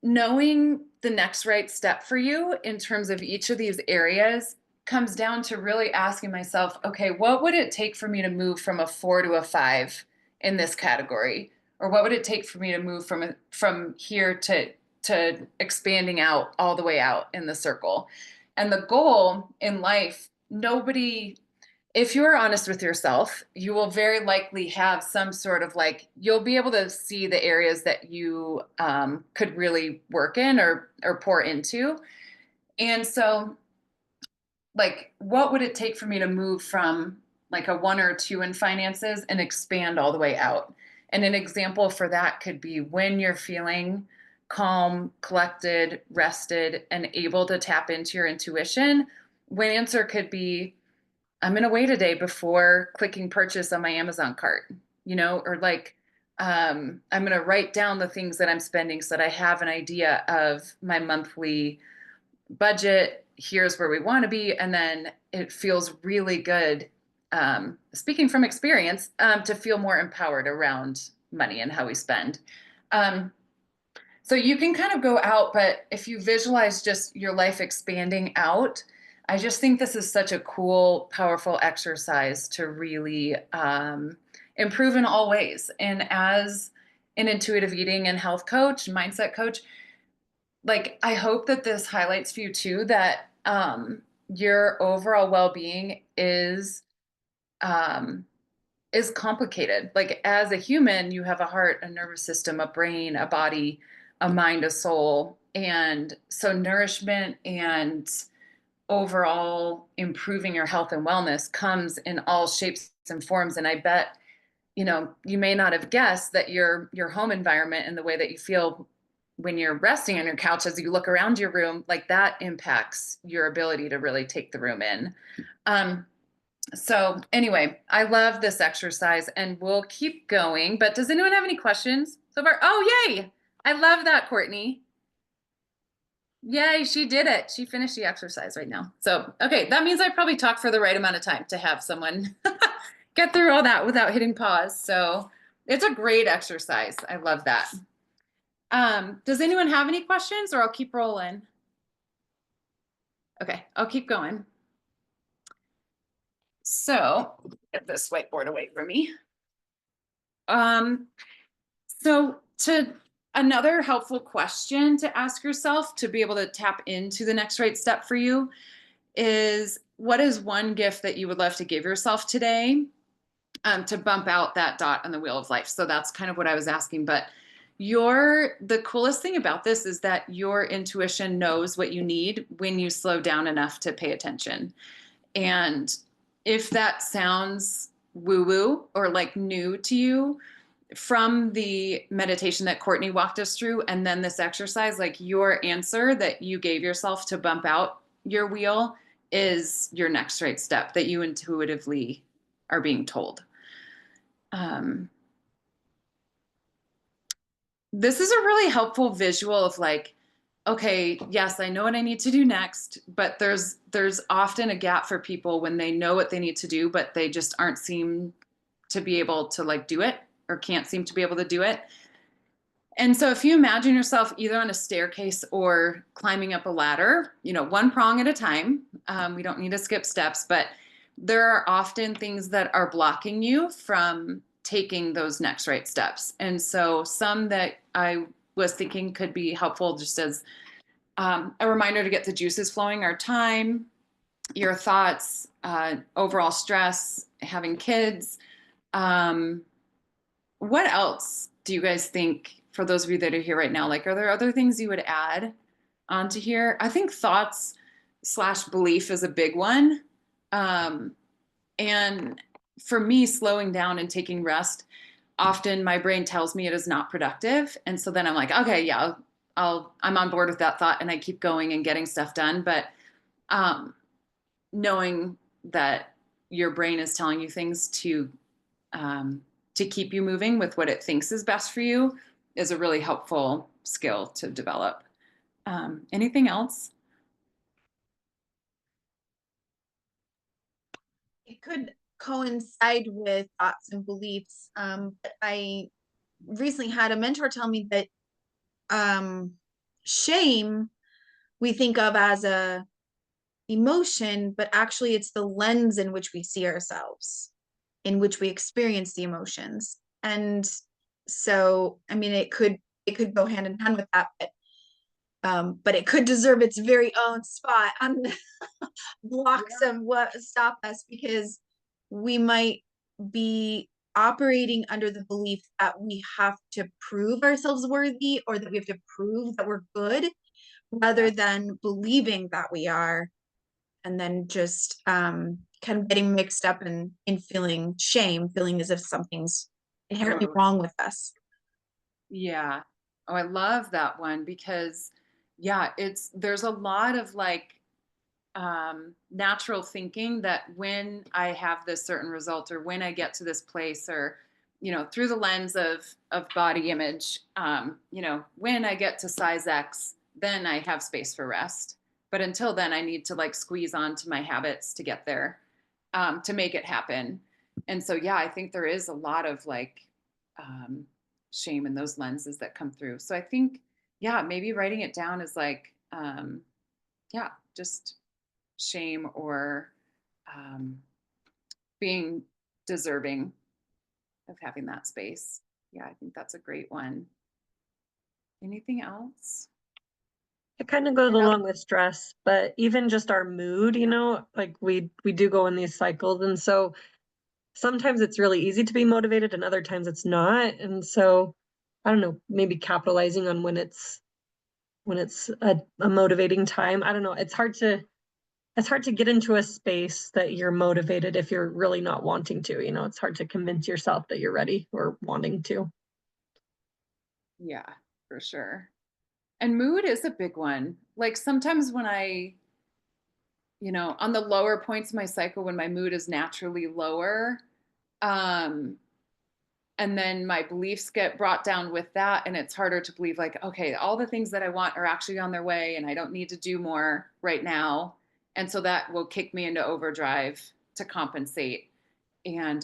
knowing the next right step for you in terms of each of these areas comes down to really asking myself, okay, what would it take for me to move from a 4 to a 5 in this category? Or what would it take for me to move from here to expanding out all the way out in the circle? And the goal in life, if you're honest with yourself, you will very likely have some sort of like, you'll be able to see the areas that you could really work in or pour into. And so like, what would it take for me to move from like a 1 or 2 in finances and expand all the way out? And an example for that could be when you're feeling calm, collected, rested, and able to tap into your intuition. One answer could be, I'm going to wait a day before clicking purchase on my Amazon cart, or like, I'm going to write down the things that I'm spending so that I have an idea of my monthly budget. Here's where we want to be. And then it feels really good, speaking from experience, to feel more empowered around money and how we spend. So you can kind of go out, but if you visualize just your life expanding out, I just think this is such a cool, powerful exercise to really improve in all ways. And as an intuitive eating and health coach, mindset coach, like, I hope that this highlights for you too, that your overall well-being is complicated. Like, as a human, you have a heart, a nervous system, a brain, a body, a mind, a soul. And so nourishment and overall improving your health and wellness comes in all shapes and forms. And I bet, you may not have guessed that your home environment and the way that you feel when you're resting on your couch as you look around your room, like that impacts your ability to really take the room in. So anyway, I love this exercise and we'll keep going, but does anyone have any questions so far? Oh, yay. I love that, Courtney. Yay, she did it. She finished the exercise right now. So, okay, that means I probably talked for the right amount of time to have someone get through all that without hitting pause. So it's a great exercise. I love that. Does anyone have any questions, or I'll keep rolling? Okay, I'll keep going. So get this whiteboard away from me. So another helpful question to ask yourself to be able to tap into the next right step for you is, what is one gift that you would love to give yourself today to bump out that dot on the wheel of life? So that's kind of what I was asking, but the coolest thing about this is that your intuition knows what you need when you slow down enough to pay attention. And if that sounds woo-woo or like new to you, from the meditation that Courtney walked us through, and then this exercise, like, your answer that you gave yourself to bump out your wheel is your next right step that you intuitively are being told. This is a really helpful visual of like, okay, yes, I know what I need to do next, but there's often a gap for people when they know what they need to do, but they just aren't seem to be able to like do it, or can't seem to be able to do it. And so if you imagine yourself either on a staircase or climbing up a ladder, one prong at a time, we don't need to skip steps, but there are often things that are blocking you from taking those next right steps. And so some that I was thinking could be helpful just as a reminder to get the juices flowing are time, your thoughts, overall stress, having kids. What else do you guys think, for those of you that are here right now, like, are there other things you would add onto here? I think thoughts / belief is a big one. And for me, slowing down and taking rest, often my brain tells me it is not productive. And so then I'm like, okay, yeah, I'm on board with that thought, and I keep going and getting stuff done. But knowing that your brain is telling you things to keep you moving with what it thinks is best for you is a really helpful skill to develop. Anything else? It could coincide with thoughts and beliefs. But I recently had a mentor tell me that shame we think of as a emotion, but actually it's the lens in which we see ourselves, in which we experience the emotions. And so, I mean, it could go hand in hand with that, but But it could deserve its very own spot on the blocks of what stop us, because we might be operating under the belief that we have to prove ourselves worthy, or that we have to prove that we're good, rather than believing that we are, and then just kind of getting mixed up in feeling shame, feeling as if something's inherently Totally. wrong with us. Yeah. Oh, I love that one because yeah, there's a lot of like natural thinking that when I have this certain result or when I get to this place or through the lens of body image, when I get to size X, then I have space for rest. But until then, I need to like squeeze onto my habits to get there, to make it happen. And so, yeah, I think there is a lot of like um, shame in those lenses that come through. So I think, yeah, maybe writing it down is like, yeah, just shame or um, being deserving of having that space. Yeah, I think that's a great one. Anything else? It kind of goes Another, along with stress, but even just our mood, like we do go in these cycles. And so sometimes it's really easy to be motivated and other times it's not. And so I don't know, maybe capitalizing on when it's a motivating time. I don't know. It's hard to get into a space that you're motivated if you're really not wanting to. It's hard to convince yourself that you're ready or wanting to. yeah, for sure. And mood is a big one. Like sometimes when on the lower points of my cycle, when my mood is naturally lower, um, and then my beliefs get brought down with that, and it's harder to believe like, okay, all the things that I want are actually on their way and I don't need to do more right now. And so that will kick me into overdrive to compensate. And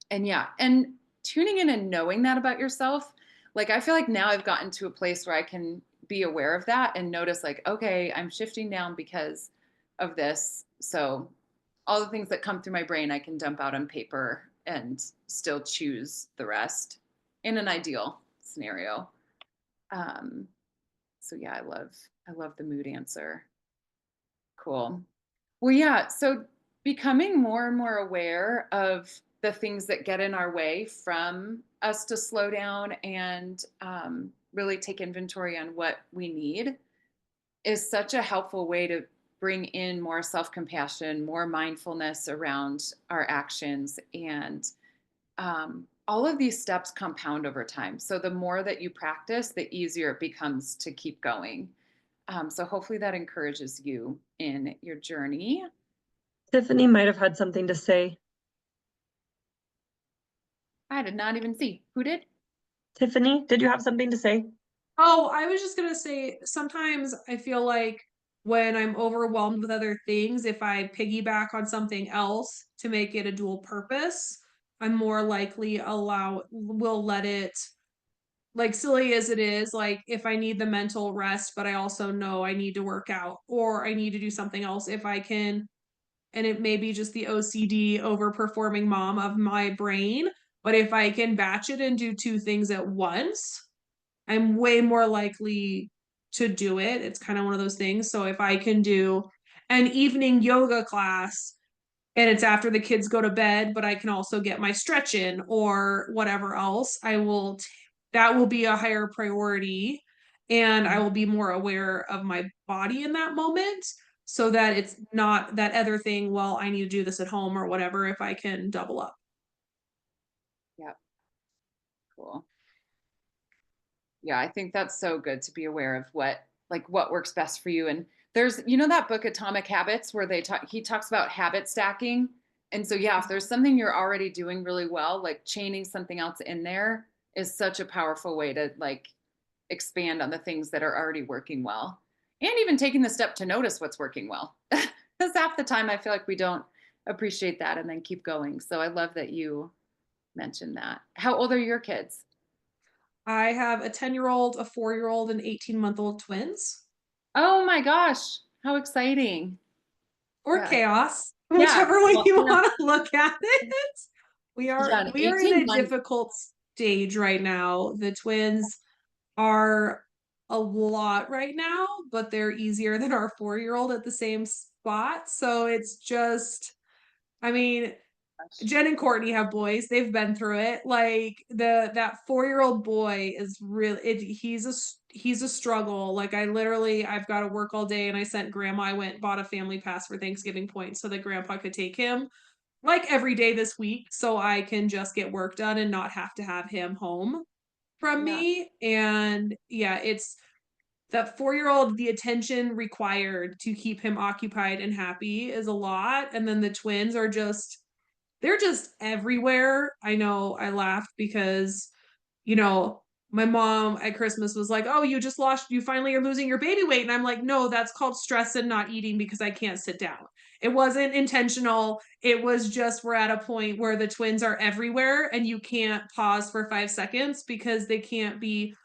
yeah, and tuning in and knowing that about yourself, like I feel like now I've gotten to a place where I can be aware of that and notice like, okay, I'm shifting down because of this. So all the things that come through my brain I can dump out on paper and still choose the rest in an ideal scenario. um so yeah, I love the mood answer. Cool. Well, yeah, so becoming more and more aware of the things that get in our way from us to slow down and really take inventory on what we need is such a helpful way to bring in more self-compassion, more mindfulness around our actions. And all of these steps compound over time. So the more that you practice, the easier it becomes to keep going. So hopefully that encourages you in your journey. Tiffany might have had something to say. I did not even see. Who did? Tiffany, did you have something to say? Oh, I was just gonna say, sometimes I feel like when I'm overwhelmed with other things, if I piggyback on something else to make it a dual purpose, I'm more likely will let it, like silly as it is, like if I need the mental rest, but I also know I need to work out or I need to do something else, if I can, and it may be just the OCD overperforming mom of my brain, but if I can batch it and do two things at once, I'm way more likely to do it. It's kind of one of those things. So if I can do an evening yoga class and it's after the kids go to bed, but I can also get my stretch in or whatever else, that will be a higher priority, and I will be more aware of my body in that moment, so that it's not that other thing, well, I need to do this at home or whatever, if I can double up. Yep. Cool. Yeah, I think that's so good to be aware of what works best for you. And there's, that book Atomic Habits where he talks about habit stacking. And so yeah, if there's something you're already doing really well, like chaining something else in there is such a powerful way to like expand on the things that are already working well. And even taking the step to notice what's working well. Because half the time I feel like we don't appreciate that and then keep going. So I love that you mentioned that. How old are your kids? I have a 10-year-old, a 4-year-old, and 18-month-old twins. Oh my gosh, how exciting. Or Yeah. chaos, Yeah. whichever way Well, you yeah. want to look at it. We are Yeah, an in 18 a month. difficult stage right now. The twins are a lot right now, but they're easier than our 4-year-old at the same spot. So it's just, I mean, Jen and Courtney have boys. They've been through it. Like that 4-year-old boy is really he's a struggle. Like I've got to work all day, and I sent grandma. I went and bought a family pass for Thanksgiving points so that grandpa could take him like every day this week, so I can just get work done and not have to have him home from Yeah. me. And yeah, it's that 4-year-old, the attention required to keep him occupied and happy is a lot. And then the twins are they're just everywhere. I know I laughed because, you know, my mom at Christmas was like, "Oh, you finally are losing your baby weight." And I'm like, "No, that's called stress and not eating because I can't sit down." It wasn't intentional. It was just we're at a point where the twins are everywhere and you can't pause for 5 seconds because they can't be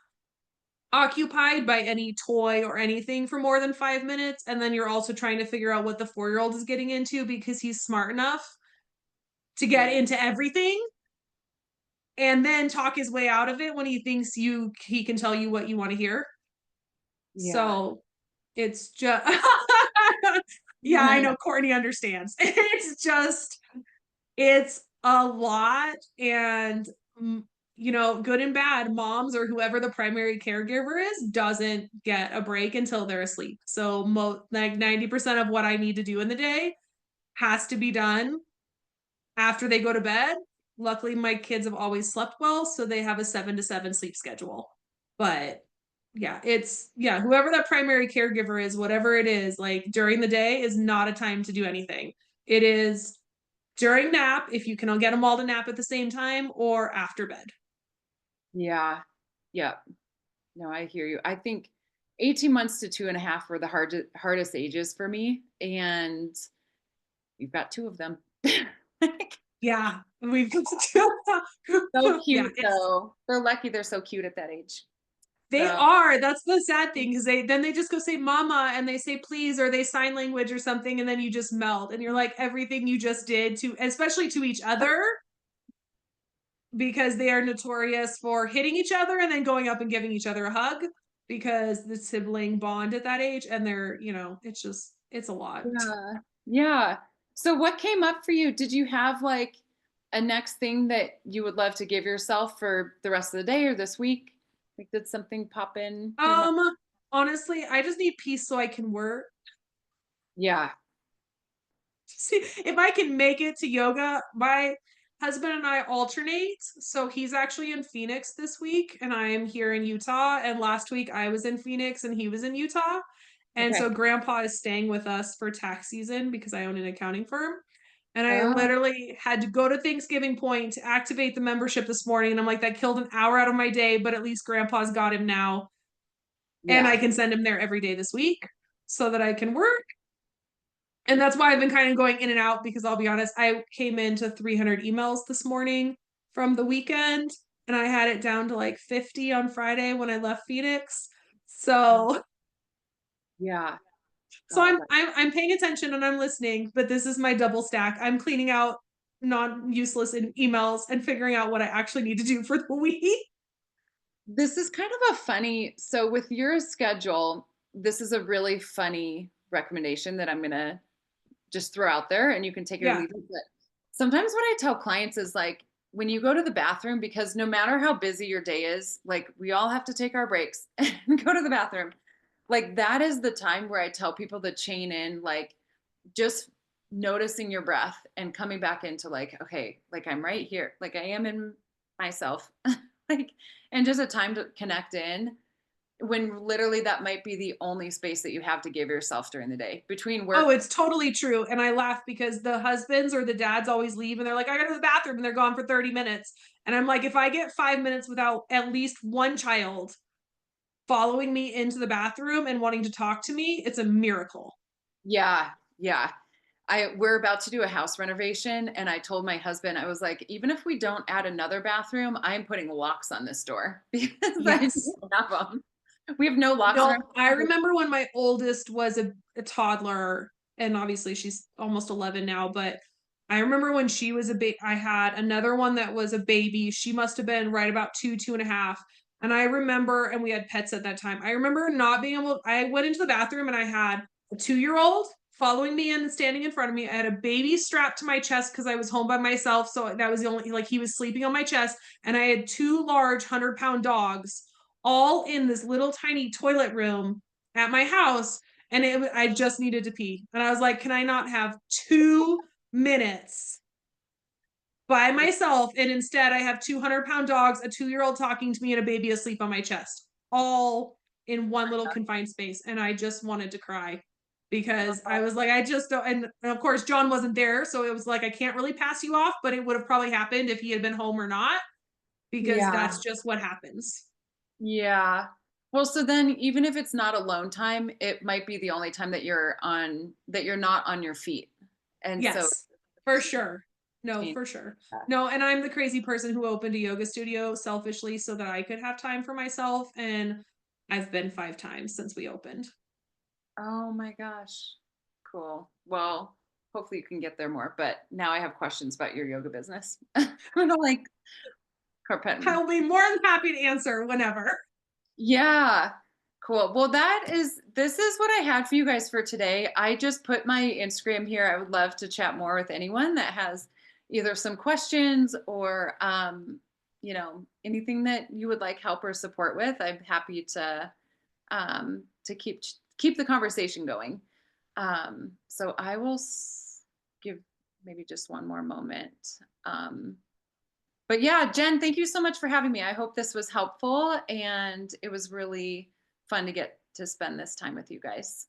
occupied by any toy or anything for more than 5 minutes. And then you're also trying to figure out what the 4-year-old is getting into because he's smart enough to get Right. into everything and then talk his way out of it when he thinks he can tell you what you want to hear. Yeah. So it's just yeah, I know Courtney understands. It's a lot. And you know, good and bad, moms or whoever the primary caregiver is doesn't get a break until they're asleep. So like 90% of what I need to do in the day has to be done after they go to bed. Luckily, my kids have always slept well, so they have a 7 to 7 sleep schedule. But yeah, whoever that primary caregiver is, whatever it is, like during the day is not a time to do anything. It is during nap, if you can get them all to nap at the same time, or after bed. Yeah. Yeah. No, I hear you. I think 18 months to 2.5 were the hardest ages for me. And you've got two of them. Yeah, we've So yeah, cute though. They're lucky they're so cute at that age. they So are. That's the sad thing because they just go say mama and they say please or they sign language or something and then you just melt and you're like everything you just did to especially to each other because they are notorious for hitting each other and then going up and giving each other a hug because the sibling bond at that age and they're, it's a lot. yeah. Yeah. So what came up for you? Did you have like a next thing that you would love to give yourself for the rest of the day or this week? Like did something pop in your mind? Honestly, I just need peace so I can work. Yeah. See, if I can make it to yoga, my husband and I alternate. So he's actually in Phoenix this week, and I am here in Utah. And last week I was in Phoenix and he was in Utah. And Okay. so grandpa is staying with us for tax season because I own an accounting firm. And I Oh, literally had to go to Thanksgiving Point to activate the membership this morning. And I'm like, that killed an hour out of my day, but at least grandpa's got him now. And I yeah. can send him there every day this week so that I can work. And that's why I've been kind of going in and out because I'll be honest, I came into 300 emails this morning from the weekend and I had it down to like 50 on Friday when I left Phoenix. So Yeah. so Oh, I'm paying attention and I'm listening, but this is my double stack. I'm cleaning out non-useless emails and figuring out what I actually need to do for the week. this is kind of a funny, so with your schedule, this is a really funny recommendation that I'm gonna just throw out there and you can take it or Yeah. leave it. But sometimes what I tell clients is like when you go to the bathroom, because no matter how busy your day is, like we all have to take our breaks and go to the bathroom. Like that is the time where I tell people to chain in, like just noticing your breath and coming back into like, okay, like I'm right here, like I am in myself, like, and just a time to connect in when literally that might be the only space that you have to give yourself during the day between Oh, work. it's totally true. And I laugh because the husbands or the dads always leave and they're like, I gotta go to the bathroom and they're gone for 30 minutes. And I'm like, if I get 5 minutes without at least one child following me into the bathroom and wanting to talk to me, it's a miracle. Yeah, yeah. We're about to do a house renovation and I told my husband, I was like, even if we don't add another bathroom, I'm putting locks on this door because I Yes. don't have them. We have no locks on No, our I remember when my oldest was a toddler, and obviously she's almost 11 now, but I remember when she was a baby, I had another one that was a baby. She must have been right about 2, 2.5. And I remember, and we had pets at that time. I remember not being able, I went into the bathroom and I had a 2-year-old following me in and standing in front of me. I had a baby strapped to my chest because I was home by myself. So that was the only, like, he was sleeping on my chest. And I had 2 large 100-pound dogs all in this little tiny toilet room at my house. And I just needed to pee. And I was like, can I not have 2 minutes by myself? And instead I have 200-pound dogs, a 2-year-old talking to me, and a baby asleep on my chest, all in one little confined space. And I just wanted to cry because I was like, I just don't, and of course John wasn't there. So it was like, I can't really pass you off, but it would have probably happened if he had been home or not, because Yeah. that's just what happens. Yeah. Well, so then even if it's not alone time, it might be the only time that you're not on your feet. And so Yes, for sure. No, Change for sure. that. No, and I'm the crazy person who opened a yoga studio selfishly so that I could have time for myself. And I've been 5 times since we opened. Oh my gosh. Cool. Well, hopefully you can get there more, but now I have questions about your yoga business. I'm gonna like carpet. I'll be more than happy to answer whenever. Yeah. Cool. Well, this is what I had for you guys for today. I just put my Instagram here. I would love to chat more with anyone that has either some questions or anything that you would like help or support with. I'm happy to keep the conversation going. So I will give maybe just one more moment. But yeah, Jen, thank you so much for having me. I hope this was helpful, and it was really fun to get to spend this time with you guys.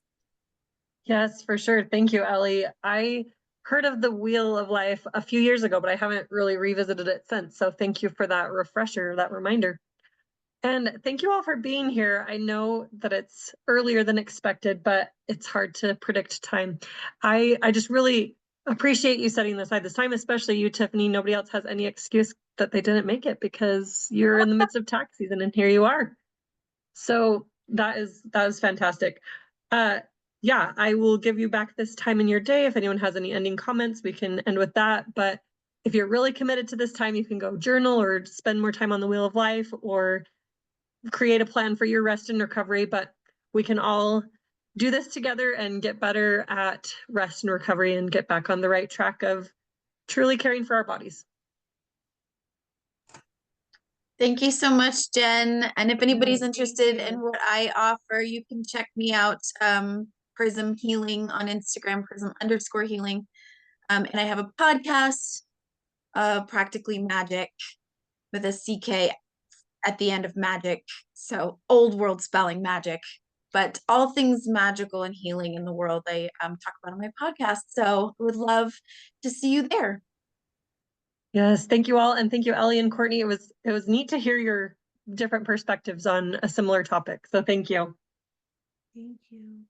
Yes, for sure. Thank you, Ellie. I heard of the Wheel of Life a few years ago, but I haven't really revisited it since. So thank you for that refresher, that reminder. And thank you all for being here. I know that it's earlier than expected, but it's hard to predict time. I just really appreciate you setting aside this time, especially you, Tiffany. Nobody else has any excuse that they didn't make it because you're in the midst of tax season and here you are. So that is fantastic. Yeah, I will give you back this time in your day. If anyone has any ending comments, we can end with that. But if you're really committed to this time, you can go journal or spend more time on the Wheel of Life or create a plan for your rest and recovery. But we can all do this together and get better at rest and recovery and get back on the right track of truly caring for our bodies. Thank you so much, Jen. And if anybody's Thank interested you. in what I offer, you can check me out, Prism Healing on Instagram, Prism_healing. And I have a podcast, Practically Magic, with a CK at the end of magic. So old world spelling magic, but all things magical and healing in the world I talk about on my podcast. So I would love to see you there. Yes, thank you all. And thank you, Ellie and Courtney. It was neat to hear your different perspectives on a similar topic. So thank you. Thank you.